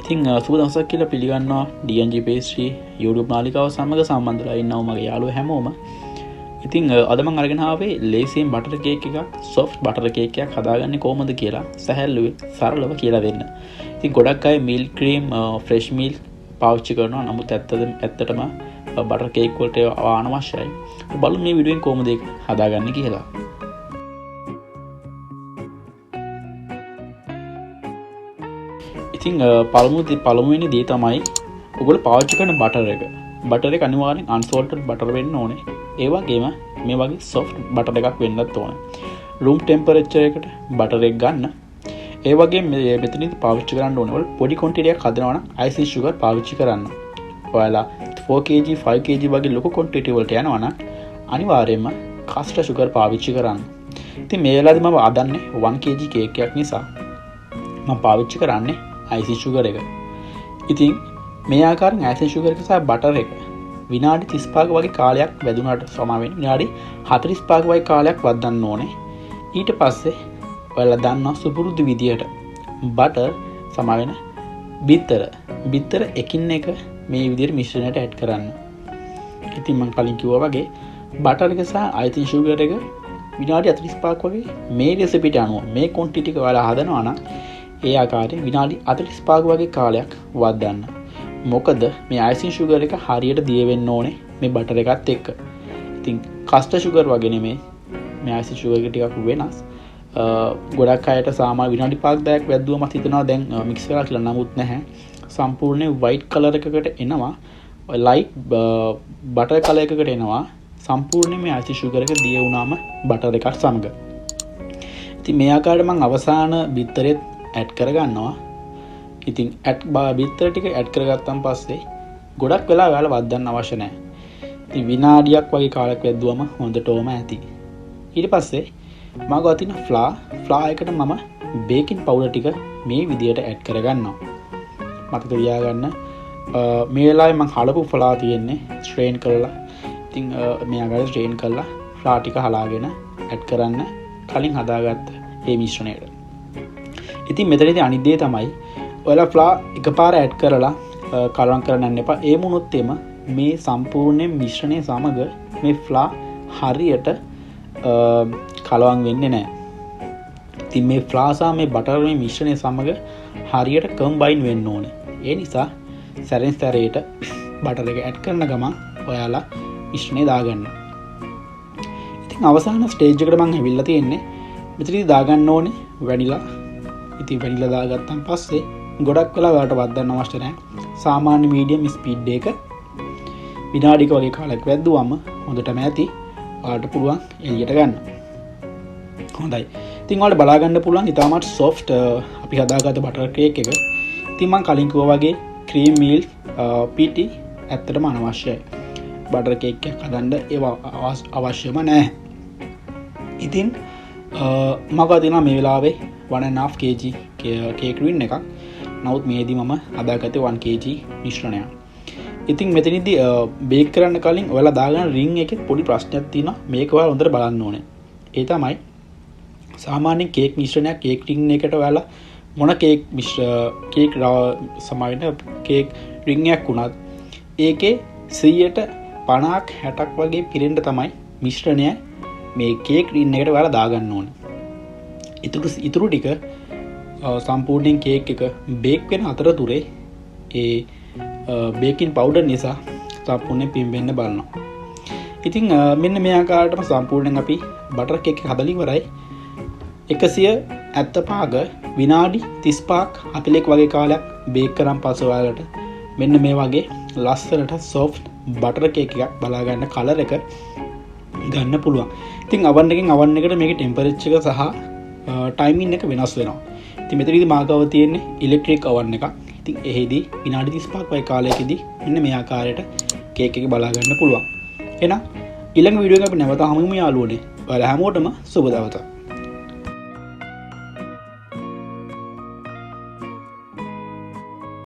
ඉතින් සුබ දවසක් කියලා පිළිගන්නවා d&gpastry YouTube නාලිකාව සමග සම්බන්ධලා ඉන්නව මගේ යාළුවෝ හැමෝම. ඉතින් අද මම අරගෙන ආවේ ලේසියෙන් බටර් කේක් එකක්, soft බටර් කේක් එකක් හදාගන්නේ කොහොමද කියලා සැහැල්ලුවෙන් සරලව කියලා දෙන්න. ඉතින් ගොඩක් අය milk cream, fresh milk පාවිච්චි කරනවා. නමුත් ඇත්තටම බටර් කේක් වලට අනවශ්‍යයි. බලමු මේ වීඩියෝෙන් කොහොමද ඒක හදාගන්නේ කියලා. ඉතින් පළමුවෙනි දේ තමයි ඔයගොල්ලෝ පාවිච්චි කරන බටර් එක. බටර් එක අනිවාර්යෙන් unsalted බටර් වෙන්න ඕනේ. ඒ වගේම මේ වගේ soft බටර් එකක් වෙන්නත් ඕනේ. room temperature එකට බටර් එක ගන්න. ඒ වගේම මෙතනදී පාවිච්චි කරන්න ඕනේ. ඔයාලා පොඩි quantity එකක් හදනවා නම් icing sugar පාවිච්චි කරන්න. ඔයාලා 4 kg 5 kg වගේ ලොකු quantity වලට යනවා නම් අනිවාර්යයෙන්ම caster sugar පාවිච්චි කරන්න. ඉතින් මේ වෙලාවේදී මම අදන්නේ 1 kg කේක් එකක් නිසා මම පාවිච්චි කරන්නේ icing sugar එක. ඉතින් මේ ආකාරයෙන් icing sugar එක සහ බටර් එක විනාඩි 35ක වගේ කාලයක් වැදුනට සමා වෙන විනාඩි 45ක වගේ කාලයක් වදන්න ඕනේ. ඊට පස්සේ ඔයාලා දන්නවා සුපුරුදු විදියට බටර් සමා වෙන බිත්තර එකින් එක මේ විදියට මිශ්‍රණයට ඇඩ් කරන්න. ඉතින් මම කලින් කිව්වා වගේ බටර් එක සහ icing sugar එක විනාඩි 45ක් වගේ මේ රෙසිපිට අනුව මේ quantity එක ඔයාලා හදනවා නම් ඒ ආකාරයෙන් විනාඩි 45ක වගේ කාලයක් වදන්න. මොකද මේ icing sugar එක හරියට දිය වෙන්න ඕනේ මේ බටර් එකත් එක්ක. ඉතින් caster sugar වගේ නෙමෙයි මේ icing sugar එක ටිකක් වෙනස්. ගොඩක් අයට සාමාන්‍ය විනාඩි 5ක් 10ක් වැද්දුවම හිතනවා දැන් මික්ස් වෙලා කියලා. නමුත් නැහැ. සම්පූර්ණ white color එකකට එනවා. light butter color එකකට එනවා. සම්පූර්ණයෙන් මේ icing sugar එක දිය වුණාම බටර් එකත් සමග. ඉතින් මේ ආකාරයට මම අවසාන බිත්තරෙත් ඇඩ් කරගන්නවා. ඉතින් බිත්තර ටික ඇඩ් කරගත්තන් පස්සේ ගොඩක් වෙලා ඔයාලා වදන්න අවශ්‍ය නැහැ. ඉතින් විනාඩියක් වගේ කාලයක් වැද්දුවම හොඳටම ඇති. ඊට පස්සේ මම ගාතින ෆ්ලා එකට මම බේකින් පවුඩර් ටික මේ විදියට ඇඩ් කරගන්නවා. මතක තියාගන්න මේ වෙලාවේ මම හලපු ෆ්ලා තියෙන්නේ ස්ට්‍රේන් කරලා. ඉතින් මේ ආකාරයට ස්ට්‍රේන් කරලා ෆ්ලා ටික හලාගෙන ඇඩ් කරන්න කලින් හදාගත්ත මේ මිශ්‍රණයට. ඉතින් මෙතනදී අනිත් දේ තමයි ඔයාලා ෆ්ලා එකපාර ඇඩ් කරලා කලවම් කරන්න යන්න එපා. ඒ වුණොත් එම මේ සම්පූර්ණ මිශ්‍රණය සමග මේ ෆ්ලා හරියට කලවම් වෙන්නේ නැහැ. ඉතින් මේ ෆ්ලා සහ මේ බටර් මේ මිශ්‍රණය සමග හරියට කම්බයින් වෙන්න ඕනේ. ඒ නිසා සැරෙන් සැරේට බටර් එක ඇඩ් කරන ගමන් ඔයාලා මිශ්‍රණය දාගන්න. ඉතින් අවසාන ස්ටේජ් එකට මම ඇවිල්ලා තියෙන්නේ. මෙතනදී දාගන්න ඕනේ වැනිලා. ඉතින් වැනිලා දාගත්තන් පස්සේ ගොඩක් වෙලා ඔයාලට වදන්න අවශ්‍ය නැහැ. සාමාන්‍ය මීඩියම් ස්පීඩ් එක විනාඩික වගේ කාලයක් වැද්දුවම හොඳටම ඇති. ඔයාලට පුළුවන් එළියට ගන්න. හොඳයි. ඉතින් ඔයාලට බලා ගන්න පුළුවන් ඉතාමත් soft අපි හදාගත්ත බටර් කේක් එක. ඉතින් මම කලින් කිව්වා වගේ cream milk පිටි ඇත්තටම අනවශ්‍යයි. බටර් කේක් එකක් හදන්න ඒවා අවශ්‍යම නැහැ. ඉතින් මම ගාතිනා මේ වෙලාවේ 1.5 kg කේක් රින් එකක්. නමුත් මේදී මම හදාගත්තේ 1 kg මිශ්‍රණයක්. ඉතින් මෙතනදී බේක් කරන්න කලින් ඔයාලා දාගන්න රින් එකේ පොඩි ප්‍රශ්නයක් තියෙනවා. මේක ඔයාලා හොඳට බලන්න ඕනේ. ඒ තමයි සාමාන්‍ය කේක් මිශ්‍රණයක් කේක් රින් එකට ඔයාලා මොන කේක් සමාවෙන්න කේක් රින් එකක් උනත් ඒකේ 150ක් 60ක් වගේ පිරෙන්න තමයි මිශ්‍රණය මේ කේක් රින් එකට ඔයාලා දාගන්න ඕනේ. ඉතුරු ටික සම්පූර්ණයෙන් කේක් එක බේක් වෙන අතරතුරේ ඒ බේකින් පවුඩර් නිසා සම්පූර්ණයෙන් පිම්බෙන්න බලනවා. ඉතින් මෙන්න මේ ආකාරයටම සම්පූර්ණයෙන් අපි බටර් කේක් එක හදලා ඉවරයි. 175ක විනාඩි 35ක් 40ක් වගේ කාලයක් බේක් කරන් පස්සේ ඔයාලට මෙන්න මේ වගේ ලස්සනට soft බටර් කේක් එකක් බලා ගන්න කලර් එක ගන්න පුළුවන්. ඉතින් oven එකෙන් oven එකට මේකේ temperature එක සහ timing එක වෙනස් වෙනවා. ඉතින් මෙතනදී මාගාව තියෙන්නේ ඉලෙක්ට්‍රික් oven එකක්. ඉතින් එහෙදී විනාඩි 35ක් වගේ කාලයකදී මෙන්න මේ ආකාරයට කේක් එක බලා ගන්න පුළුවන්. එහෙනම් ඊළඟ වීඩියෝ එක අපි නැවත හමුවෙමු යාළුවනේ. ඔයාලා හැමෝටම සුබ දවසක්.